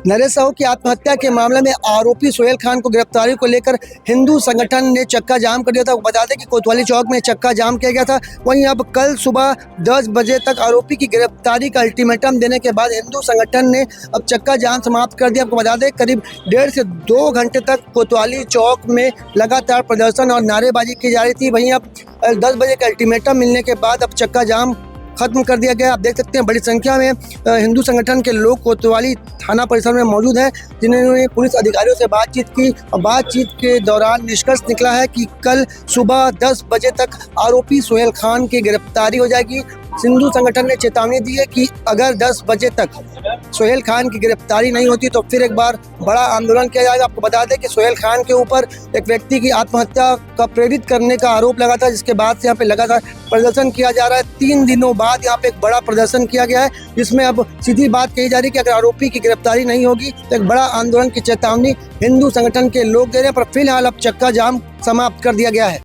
नरेश साहू की आत्महत्या के मामले में आरोपी सोहेल खान को गिरफ्तारी को लेकर हिंदू संगठन ने चक्का जाम कर दिया था। बता दें कि कोतवाली चौक में चक्का जाम किया गया था। वहीं अब कल सुबह 10 बजे तक आरोपी की गिरफ्तारी का अल्टीमेटम देने के बाद हिंदू संगठन ने अब चक्का जाम समाप्त कर दिया। आपको बता दें करीब 1.5 से 2 घंटे तक कोतवाली चौक में लगातार प्रदर्शन और नारेबाजी की जा रही थी। वहीं अब 10 बजे का अल्टीमेटम मिलने के बाद अब चक्का जाम खत्म कर दिया गया। आप देख सकते हैं बड़ी संख्या में हिंदू संगठन के लोग कोतवाली थाना परिसर में मौजूद हैं, जिन्होंने पुलिस अधिकारियों से बातचीत की और बातचीत के दौरान निष्कर्ष निकला है कि कल सुबह 10 बजे तक आरोपी सोहेल खान की गिरफ्तारी हो जाएगी। हिंदू संगठन ने चेतावनी दी है कि अगर 10 बजे तक सोहेल खान की गिरफ्तारी नहीं होती तो फिर एक बार बड़ा आंदोलन किया जाएगा। आपको बता दें कि सोहेल खान के ऊपर एक व्यक्ति की आत्महत्या का प्रेरित करने का आरोप लगा था, जिसके बाद से यहाँ पे लगातार प्रदर्शन किया जा रहा है। 3 दिनों बाद यहाँ पे एक बड़ा प्रदर्शन किया गया है, जिसमें अब सीधी बात कही जा रही है कि अगर आरोपी की गिरफ्तारी नहीं होगी तो एक बड़ा आंदोलन की चेतावनी हिंदू संगठन के लोग दे रहे हैं। पर फिलहाल अब चक्का जाम समाप्त कर दिया गया है।